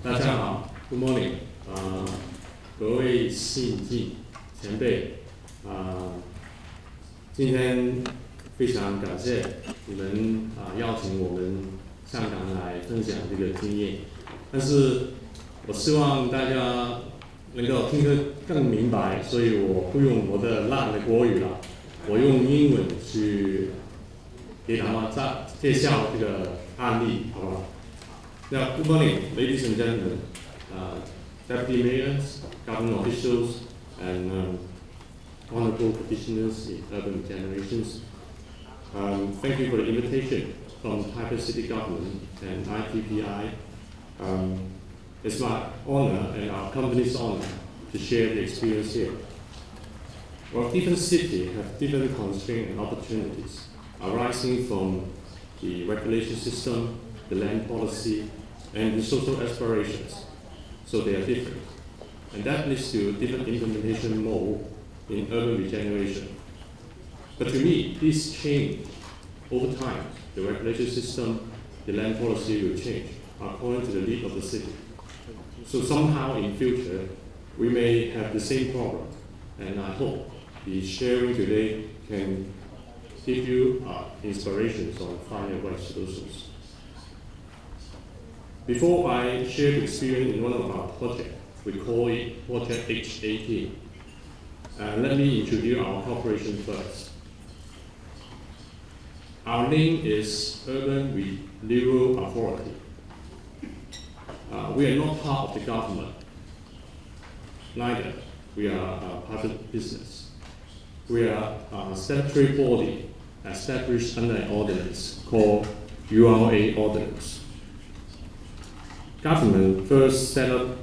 大家好 ，Good morning， 各位新进前辈，今天非常感谢你们邀请我们香港来分享这个经验，但是我希望大家能够听得更明白，所以我不用我的烂的国语了，我用英文去给大家介绍这个案例，好不好？Now, good morning, ladies and gentlemen, deputy mayors, government officials, and honourable practitioners in urban regenerations. Thank you for the invitation from Taipei City Government and ITPI. It's my honour and our company's honour to share the experience here. Well, different cities have different constraints and opportunities arising from the regulation system, the land policy, and the social aspirations. So they are different. And that leads to different implementation mode in urban regeneration. But to me, this change over time. The regulation system, the land policy will change according to the need of the city. So somehow in future, we may have the same problem. And I hope the sharing today can give you inspirations on finding right solutions. Before I share the experience in one of our projects, we call it Project H18. Let me introduce our corporation first. Our name is Urban Renewal Authority. We are not part of the government. Neither. We are a private business. We are a statutory body established under an ordinance called URA Ordinance. Government first set up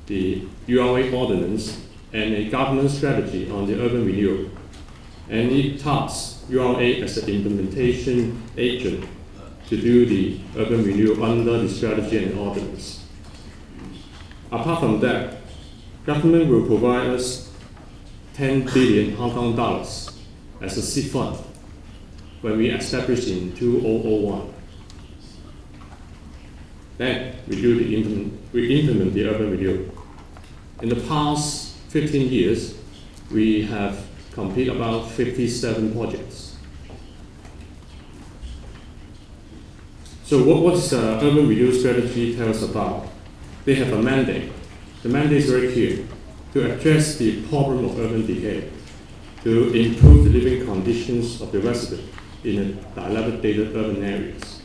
the URA Ordinance and a government strategy on the urban renewal, and it tasks URA as an implementation agent to do the urban renewal under the strategy and ordinance. Apart from that, government will provide us 10 billion Hong Kong dollars as a seed fund when we established in 2001. Then we implement the urban renewal. In the past 15 years, we have completed about 57 projects. So what is urban renewal strategy tell us about? They have a mandate. The mandate is very clear: to address the problem of urban decay, to improve the living conditions of the residents in dilapidated urban areas.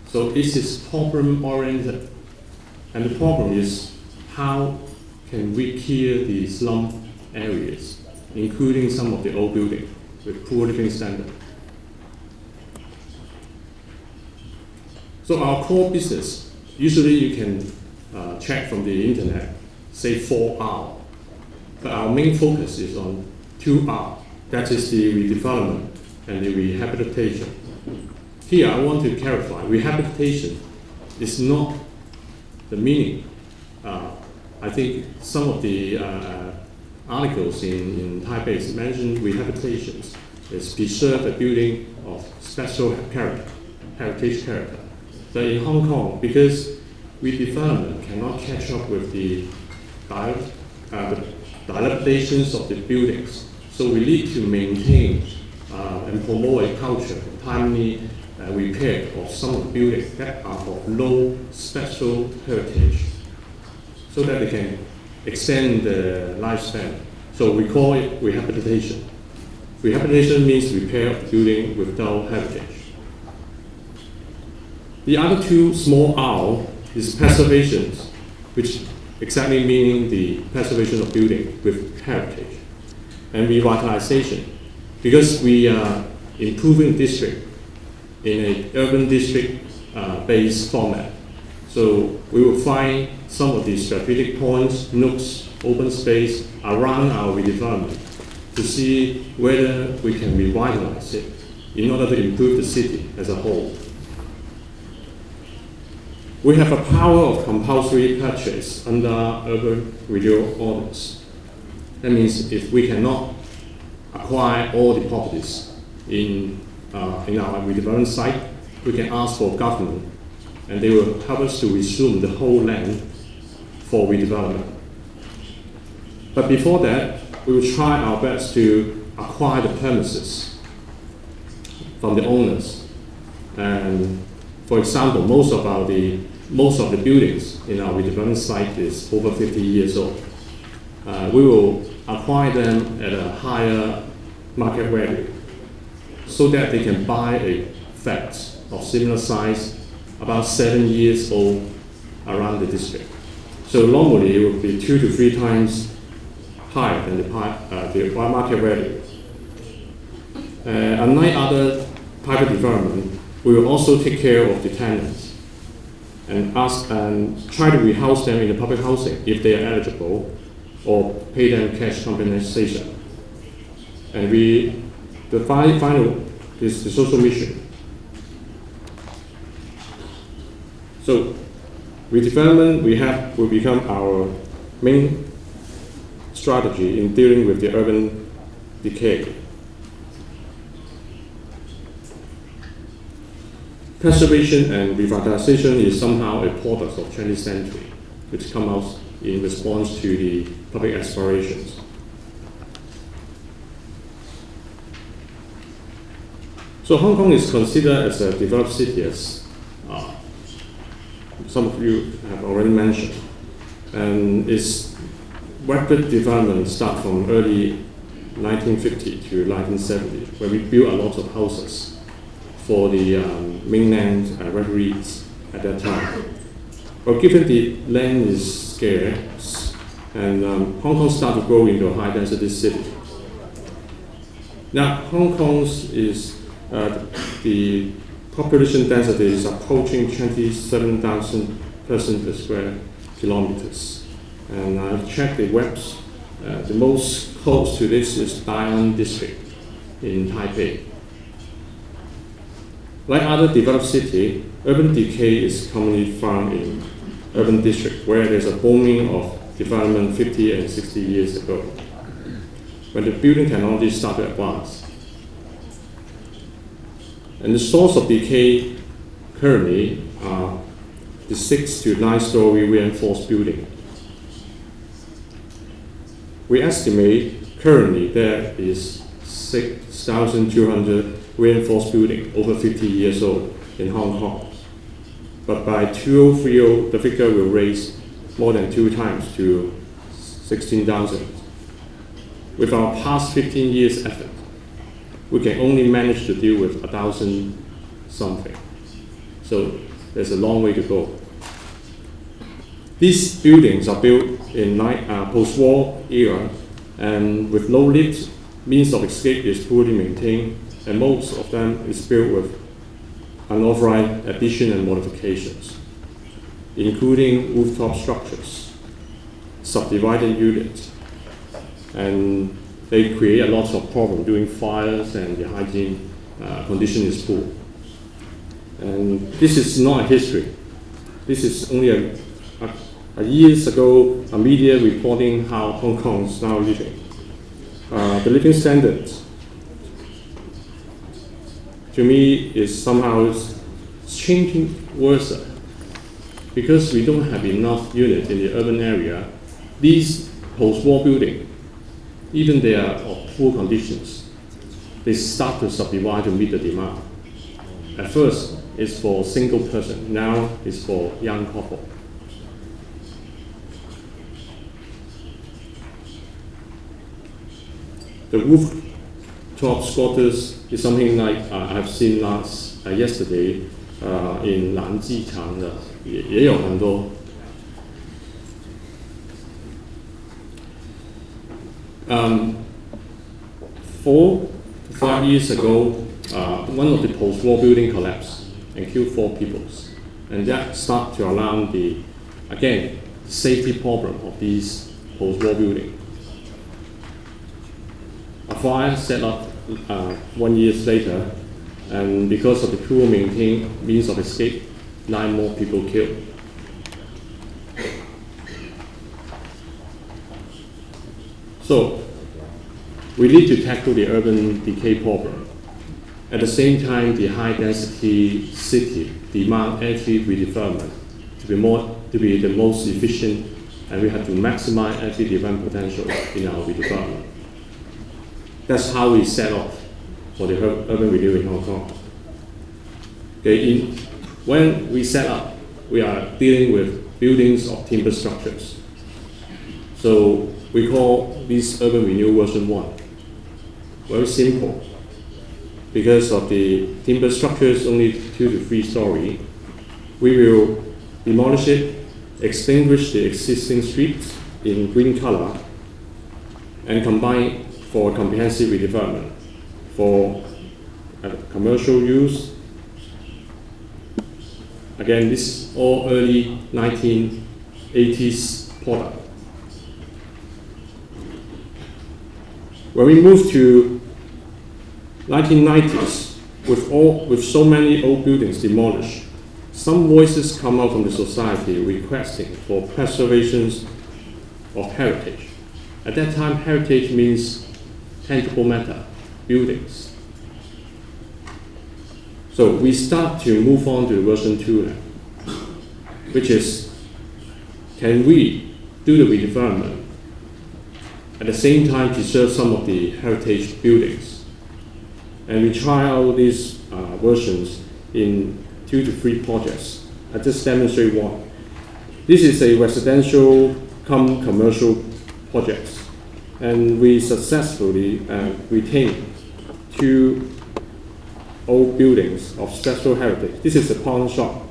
So this is problem-oriented, and the problem is how can we clear the slum areas, including some of the old buildings with poor living standard. So our core business, usually you can check from the internet, say 4R, but our main focus is on 2R, that is the redevelopment and the rehabilitation. Here I want to clarify, rehabilitation is not the meaning. I think some of the articles in Taipei mention rehabilitations is preserve a building of special character, heritage character. But in Hong Kong, because redevelopment cannot catch up with the dilapidations of the buildings, so we need to maintain and promote a culture of timely repair of some of the buildings that are of low special heritage, so that they can extend the lifespan. So we call it rehabilitation. Rehabilitation means repair of the building without heritage. The other two small R is preservation, which exactly meaning the preservation of building with heritage, and revitalization, because we are improving district in an urban district based format. So we will find some of the strategic points, nooks, open space around our redevelopment to see whether we can revitalize it in order to improve the city as a whole. We have a power of compulsory purchase under urban renewal ordinance. That means if we cannot acquire all the properties in our redevelopment site, we can ask for government and they will help us to resume the whole land for redevelopment. But before that, we will try our best to acquire the premises from the owners. And for example, most of the buildings in our redevelopment site is over 50 years old. We will acquire them at a higher market value so that they can buy a flat of similar size about 7 years old around the district. So normally it will be 2 to 3 times higher than the market value. Unlike other private development, we will also take care of the tenants and try to rehouse them in the public housing if they are eligible, or pay them cash compensation. And the final is the social mission. So redevelopment will become our main strategy in dealing with the urban decay. Preservation and revitalization is somehow a product of 20th century, which comes out in response to the public aspirations. So Hong Kong is considered as a developed city, as some of you have already mentioned, and its rapid development starts from early 1950 to 1970, where we built a lot of houses for the mainland refugees at that time. But given the land is scarce, and Hong Kong started to grow into a high-density city. Now, Hong Kong's the population density is approaching 27,000 persons per square kilometers. And I've checked the webs. The most close to this is Dian District in Taipei. Like other developed cities, urban decay is commonly found in urban districts where there's a booming of development 50 and 60 years ago, when the building technology started to advance. And the source of decay currently are the 6 to 9 story reinforced building. We estimate currently there is 6,200 reinforced building over 50 years old in Hong Kong. But by 2030, the figure will raise more than 2 times to 16,000. With our past 15 years effort, we can only manage to deal with 1,000 something. So there's a long way to go. These buildings are built in post-war era, and with no lift, means of escape is poorly maintained, and most of them is built with unauthorized addition and modifications, including rooftop structures, subdivided units, and they create a lot of problems during fires, and the hygiene condition is poor. And this is not a history. This is only a years ago, a media reporting how Hong Kong is now living. The living standards, to me, is somehow changing worse, because we don't have enough units in the urban area. These post-war buildings, even they are of poor conditions, they start to subdivide to meet the demand. At first, it's for single person. Now it's for young couple. The rooftop squatters is something like I've seen yesterday in 南机场的也有很多。4 to 5 years ago, one of the post-war building collapsed and killed 4 people, and that started to alarm the safety problem of these post-war buildings. A fire set up 1 year later, and because of the poor maintained means of escape, 9 more people killed. So we need to tackle the urban decay problem. At the same time, the high-density city demand every redevelopment to be the most efficient, and we have to maximize every development potential in our redevelopment. That's how we set off for the urban renewal in Hong Kong. Okay, when we set up, we are dealing with buildings of timber structures. So we call this urban renewal version 1. Very simple. Because of the timber structures only 2 to 3 story, we will demolish it, extinguish the existing streets in green color, and combine for comprehensive redevelopment for commercial use. Again, this is all early 1980s product. When we moved to 1990s, with so many old buildings demolished, some voices come out from the society requesting for preservation of heritage. At that time, heritage means tangible matter, buildings. So we start to move on to version 2 now, which is, can we do the redevelopment at the same time preserve some of the heritage buildings? And we try out these versions in 2 to 3 projects. I just demonstrate one. This is a residential cum commercial project, and we successfully retained 2 old buildings of special heritage. This is a pawn shop,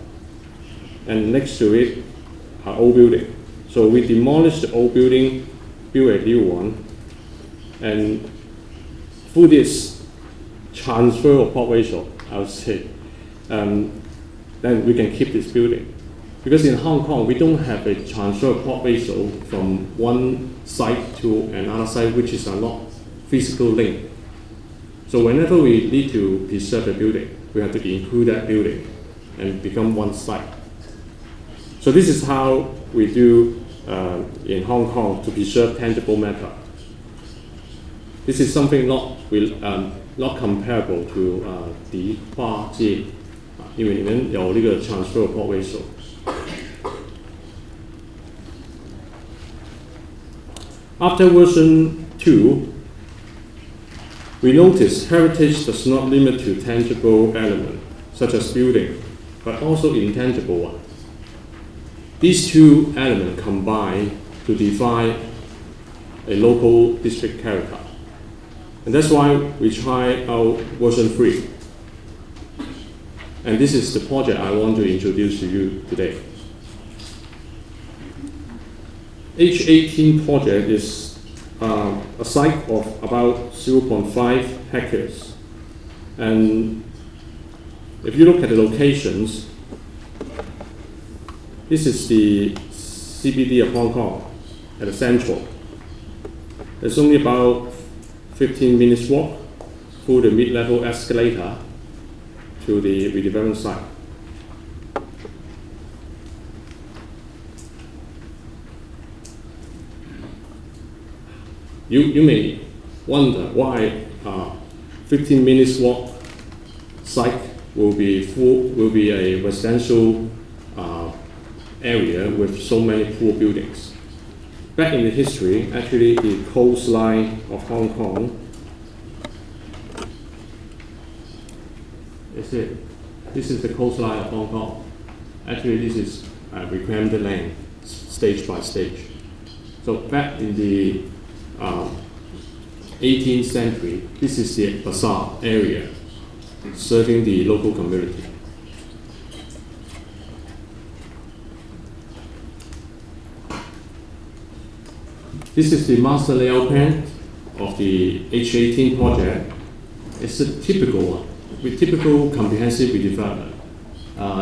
and next to it are old building. So we demolished the old building, build a new one, and through this transfer of plot ratio, I would say, then we can keep this building. Because in Hong Kong, we don't have a transfer of plot ratio from one site to another site, which is not physical link. So whenever we need to preserve a building, we have to include that building and become one site. So this is how we do in Hong Kong to preserve tangible matter. This is something not comparable to 迪化街，因为你们有那个 transfer of plot ratio。After version 2, we notice heritage does not limit to tangible elements, such as building, but also intangible one. These 2 elements combine to define a local district character. And that's why we try out version 3. And this is the project I want to introduce to you today. H18 project is a site of about 0.5 hectares. And if you look at the locations, this is the CBD of Hong Kong at the central. There's only about 15 minutes walk through the mid-level escalator to the redevelopment site. You may wonder why 15 minutes walk site will be a residential area with so many poor buildings. Back in the history, actually the coastline of Hong Kong, this is the coastline of Hong Kong. Actually this is reclaimed land, stage by stage. So back in the 18th century, this is the bazaar area serving the local community. This is the master layout plan of the H18 project. It's a typical one, with typical comprehensive redevelopment.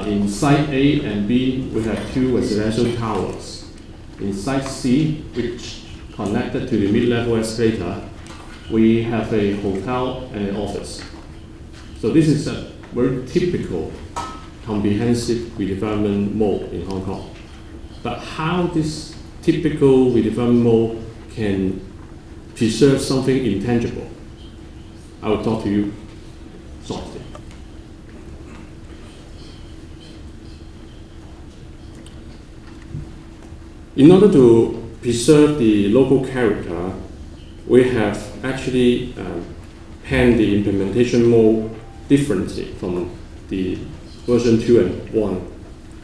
In Site A and B, we have 2 residential towers. In Site C, which connected to the mid-level escalator, we have a hotel and an office. So this is a very typical comprehensive redevelopment mode in Hong Kong. But how this typical redevelopment mode can preserve something intangible, I will talk to you solved it. In order to preserve the local character, we have actually panned the implementation mode differently from the version 2 and 1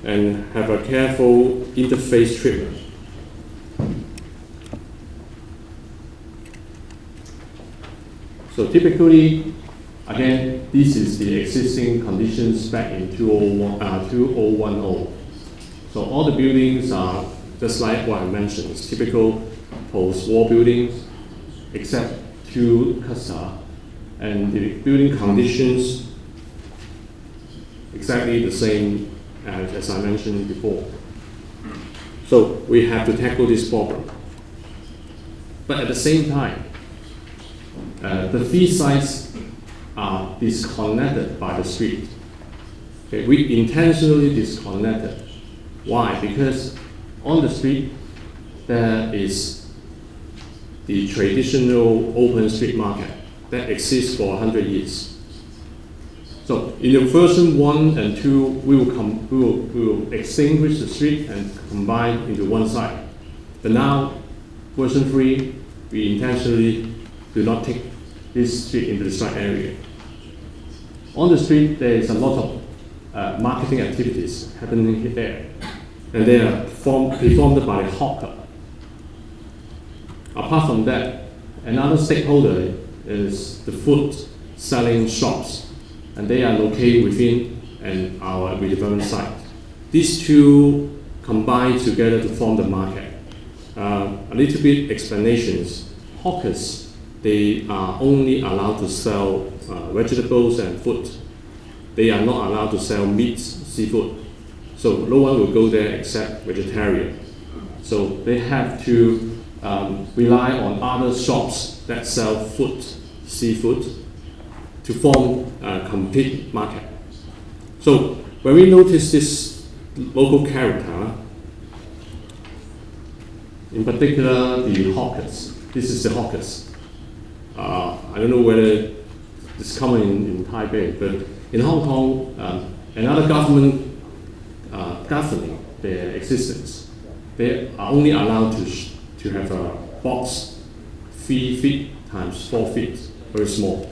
and have a careful interface treatment. So typically, again, this is the existing conditions back in 2010. So all the buildings are just like what I mentioned. It's typical post-war buildings, except 2 casa, and the building conditions exactly the same as I mentioned before. So we have to tackle this problem. But at the same time, the 3 sites are disconnected by the street. Okay, we intentionally disconnected. Why? Because on the street there is the traditional open street market that exists for 100 years. So in the version 1 and 2, we will extinguish the street and combine into one site. But now, version 3, we intentionally do not take this street into the site area. On the street, there is a lot of marketing activities happening there, and they are performed by the hawker. Apart from that, another stakeholder is the food selling shops, and they are located within our redevelopment site. These 2 combine together to form the market. A little bit explanations. Hawkers, they are only allowed to sell vegetables and fruit. They are not allowed to sell meats, seafood. So no one will go there except vegetarian. So they have to rely on other shops that sell food, seafood, to form a complete market. So when we notice this local character, in particular the hawkers, this is the hawkers. I don't know whether it's common in Taipei, but in Hong Kong, another government governing their existence, they are only allowed to have a box 3 feet times 4 feet, very small.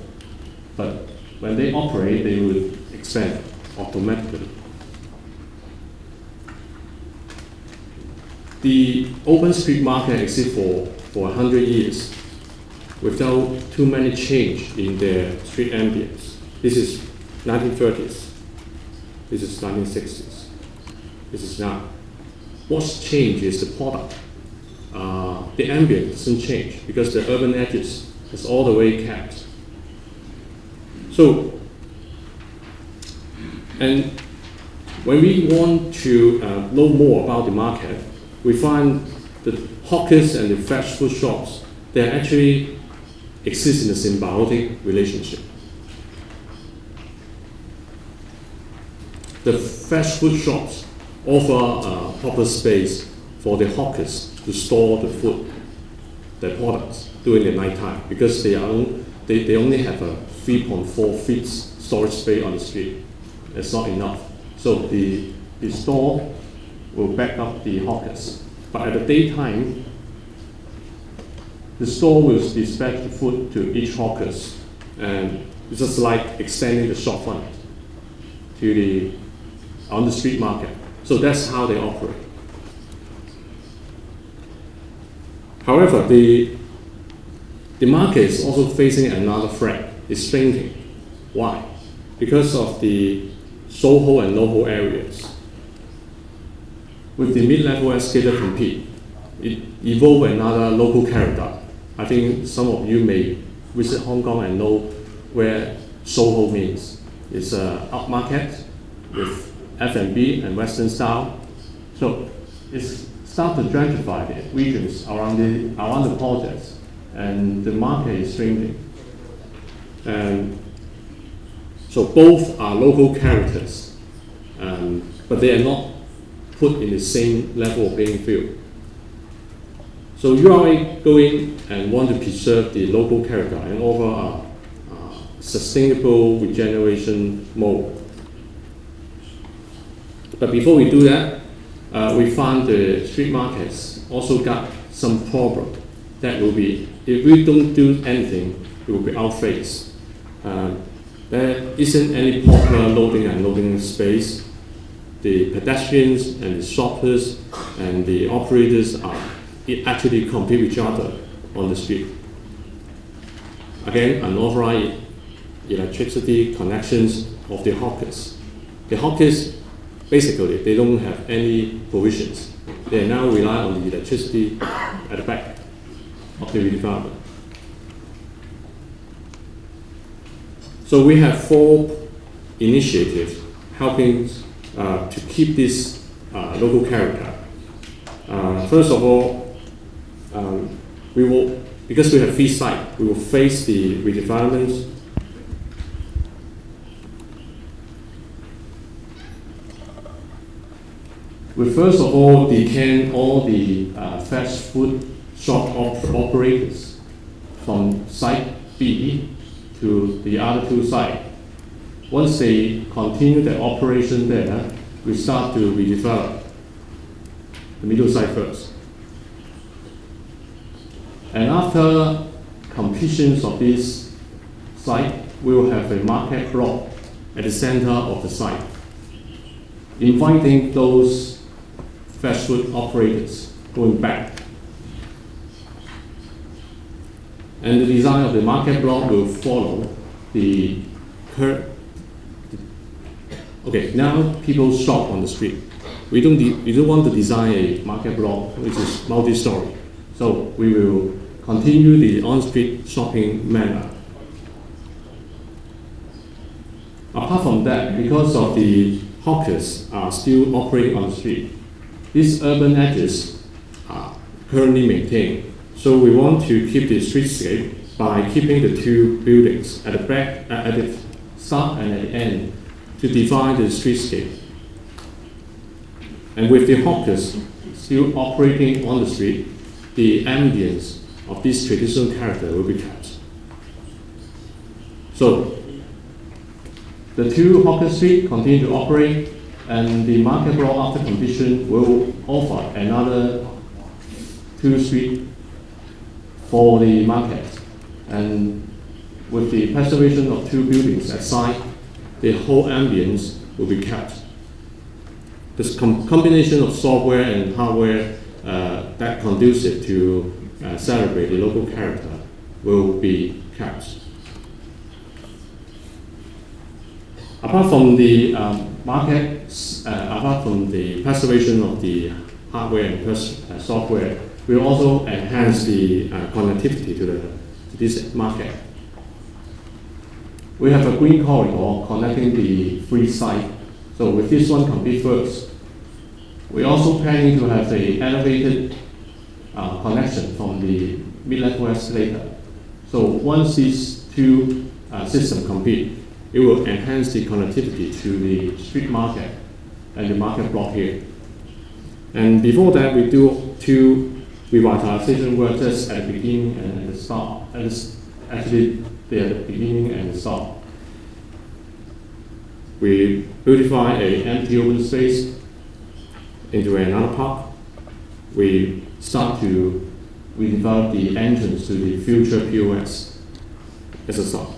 But when they operate, they will expand automatically. The open street market exists for 100 years without too many change in their street ambience. This is 1930s. This is 1960s. This is now. What's changed is the product. The ambience doesn't change because the urban edges is all the way kept. So, and when we want to know more about the market, we find the hawkers and the fresh food shops, they actually exist in a symbiotic relationship. The fresh food shops offer a proper space for the hawkers to store the food, their products, during the night time, because they only have a 3.4 feet storage space on the street. It's not enough. So the store will back up the hawkers. But at the daytime, the store will dispatch the food to each hawkers, and it's just like extending the shop front to on the street market. So that's how they operate. However, the market is also facing another threat. It's shrinking. Why? Because of the Soho and NoHo areas. With the mid-level escalator compete, it evolved another local character. I think some of you may visit Hong Kong and know where Soho means. It's an upmarket with F&B and Western style. So it's started to gentrify the regions around the projects, and the market is shrinking. And so both are local characters, but they are not put in the same level of playing field. So you are going and want to preserve the local character and offer a sustainable regeneration mode. But before we do that, we found the street markets also got some problem. That will be, if we don't do anything, it will be outphased. There isn't any proper loading and unloading space. The pedestrians and the shoppers and the operators actually compete with each other on the street. Again, unauthorized electricity connections of the hawkers. The hawkers, basically, they don't have any provisions. They now rely on the electricity at the back of the redevelopment. So we have 4 initiatives helping to keep this local character. First of all, because we have 3 sites, we will face the redevelopment. We first of all detain all the fast food shop operators from site B to the other 2 sites. Once they continue their operation there, we start to redevelop the middle site first. And after completion of this site, we will have a market block at the center of the site, inviting those fast food operators going back. And the design of the market block will follow the current. Okay, now people shop on the street. We don't want to design a market block which is multi-story. So we will continue the on-street shopping manner. Apart from that, because of the hawkers are still operating on the street, these urban edges are currently maintained. So we want to keep the streetscape by keeping the 2 buildings at the back, at the start and at the end, to define the streetscape. And with the hawkers still operating on the street, the ambience of this traditional character will be kept. So the 2 hawker streets continue to operate, and the market block after completion will offer another 2 streets for the market. And with the preservation of 2 buildings at site, the whole ambience will be kept. This combination of software and hardware that conducive to celebrate the local character will be kept. Apart from the apart from the preservation of the hardware and software, we will also enhance the connectivity to this market. We have a green corridor connecting the 3 sites. So with this one complete first, we're also planning to have an elevated connection from the mid-level escalator. So once these 2 systems complete, it will enhance the connectivity to the street market and the market block here. And before that, we do 2 revitalization work just at the beginning and at the start. Actually, they're at the beginning and the start. We beautify an empty open space into another park. We start to redevelop the entrance to the future POS as a start.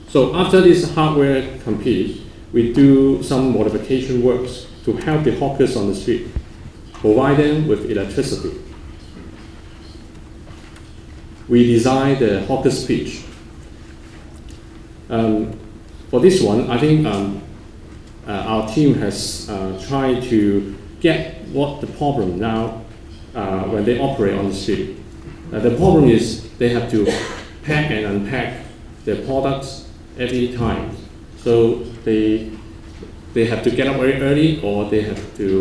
So after this hardware complete, we do some modification works to help the hawkers on the street, provide them with electricity. We design the hawker's pitch. For this one, I think our team has tried to get what the problem now when they operate on the street. The problem is they have to pack and unpack their products every time. So they have to get up very early, or they have to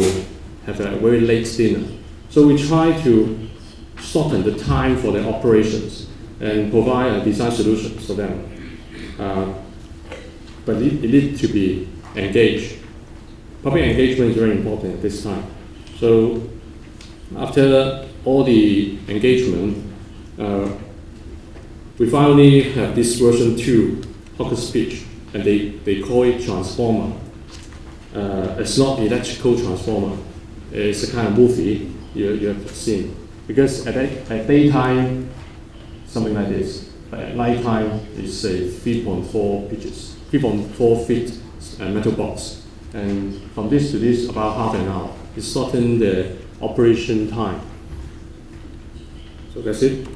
have a very late dinner. So we try to shorten the time for their operations and provide a design solution for them. But it needs to be engaged. Public engagement is very important at this time. So after all the engagement, we finally have this version 2 hawker speech, and they call it transformer. It's not electrical transformer. It's a kind of movie you have seen. Because at daytime, something like this. But at nighttime, it's a 3.4 feet metal box. And from this to this, about half an hour. It shortened the operation time. So that's it.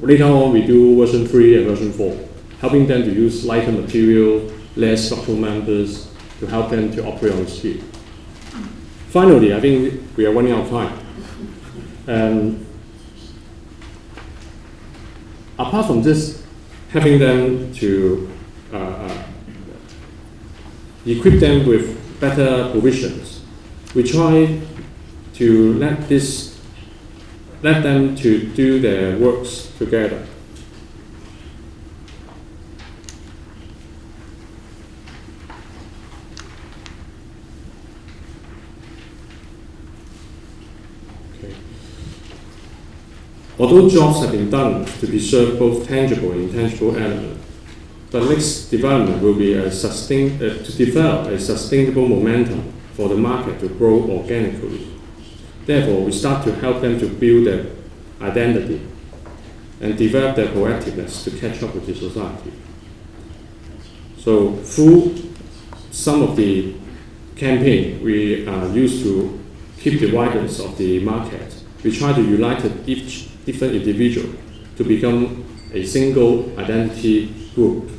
Later on, we do version 3 and version 4, helping them to use lighter material, less structural members to help them to operate on the street. Finally, I think we are running out of time. Apart from just having them to equip them with better provisions, we try to let them to do their works together. Although jobs have been done to preserve both tangible and intangible elements, the next development will be to develop a sustainable momentum for the market to grow organically. Therefore, we start to help them to build their identity and develop their proactiveness to catch up with the society. So through some of the campaign we use to keep the vibrance of the market, we try to unite each different individual to become a single identity group.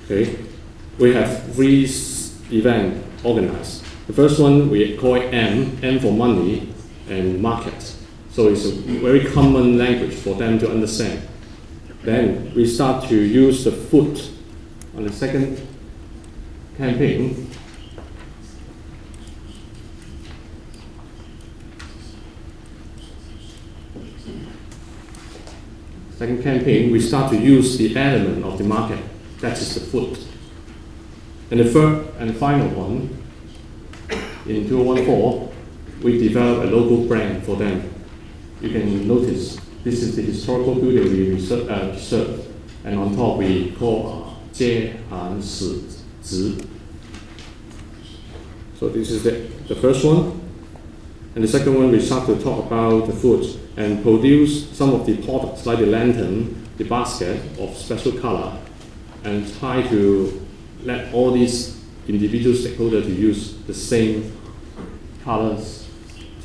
Okay, we have 3 events organized. The first one we call it M for money and market. So it's a very common language for them to understand. Then we start to use the food on the second campaign. Second campaign, we start to use the element of the market, that is the food. And the third and final one, in 2014, we develop a local brand for them. You can notice this is the historical building we preserved, and on top we call 街韩史直. So this is the first one. And the second one, we start to talk about the food and produce some of the products like the lantern, the basket of special color, and try to let all these individual stakeholders to use the same colors.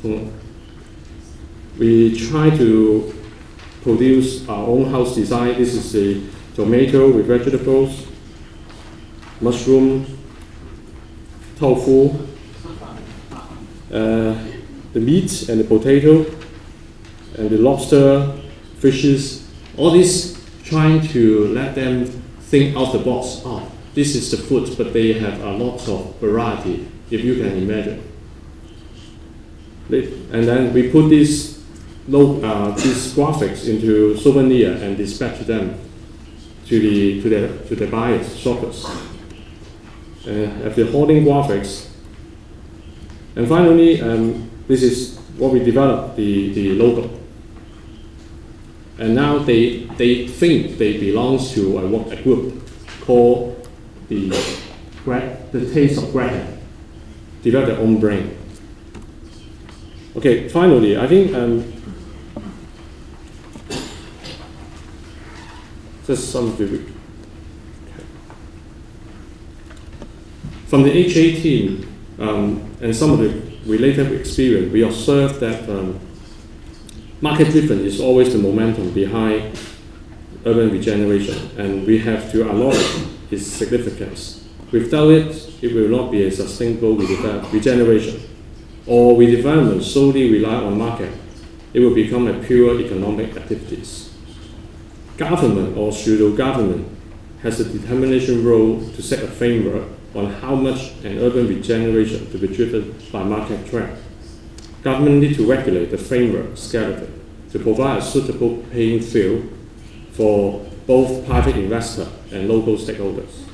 So we try to produce our own house design. This is a tomato with vegetables, mushroom, tofu, the meat and the potato, and the lobster, fishes, all this trying to let them think out the box. Oh, this is the food, but they have a lot of variety, if you can imagine. And then we put these graphics into souvenir and dispatch them to the buyers, shoppers. Have the hoarding graphics. And finally, this is what we developed, the logo. And now they think they belong to a group called the Taste of Graham. Develop their own brand. Okay, finally, I think just some of the from the HA team and some of the related experience, we observed that market-driven is always the momentum behind urban regeneration, and we have to acknowledge its significance. Without it, it will not be a sustainable regeneration. Or redevelopment solely rely on market, it will become a pure economic activities. Government or pseudo-government has a determination role to set a framework on how much an urban regeneration to be driven by market trend. Government need to regulate the framework skeleton to provide a suitable playing field for both private investor and local stakeholders.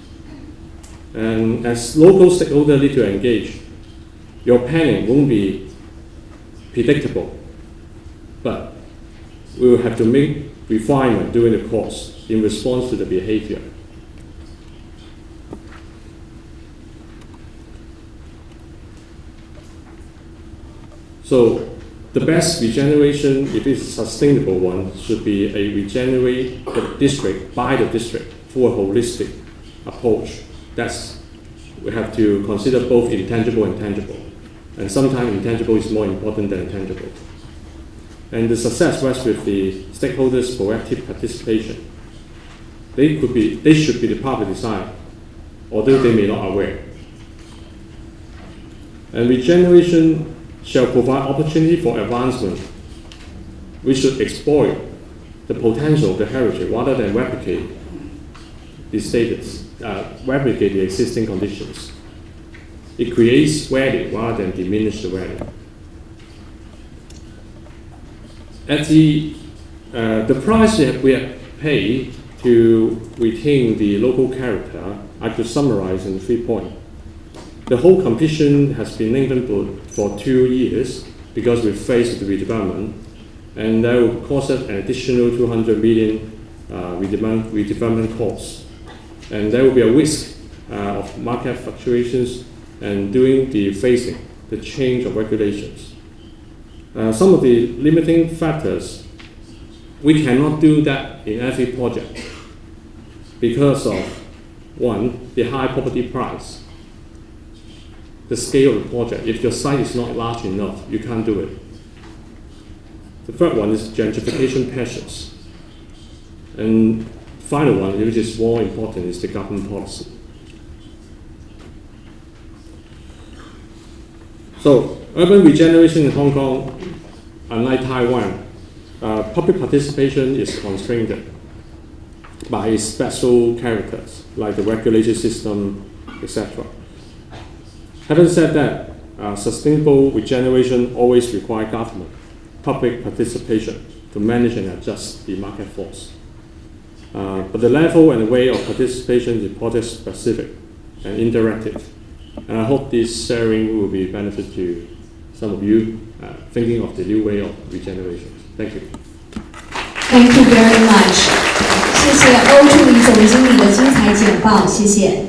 And as local stakeholders need to engage, your planning won't be predictable, but we will have to make refinement during the course in response to the behavior. So the best regeneration, if it's a sustainable one, should be a regenerate the district by the district for a holistic approach. We have to consider both intangible and tangible. And sometimes intangible is more important than tangible. And the success rests with the stakeholders' proactive participation. They should be the part of the design, although they may not be aware. And regeneration shall provide opportunity for advancement. We should exploit the potential of the heritage rather than replicate the status, replicate the existing conditions. It creates value rather than diminish the value. At the price we have paid to retain the local character, I could summarize in 3 points. The whole competition has been lengthened for 2 years because we faced the redevelopment, and that will cost us an additional 200 million redevelopment costs. And there will be a risk of market fluctuations and doing the phasing, the change of regulations. Some of the limiting factors, we cannot do that in every project because of, one, the high property price, the scale of the project. If your site is not large enough, you can't do it. The third one is gentrification pressures. And final one, which is more important, is the government policy. So, urban regeneration in Hong Kong, unlike Taiwan, public participation is constrained by its special characters, like the regulatory system, etc. Having said that, sustainable regeneration always requires government, public participation to manage and adjust the market force. But the level and the way of participation is project specific and interactive. And I hope this sharing will be benefit to some of you thinking of the new way of regeneration. Thank you. Thank you very much. 谢谢欧助理总经理的精彩简报，谢谢。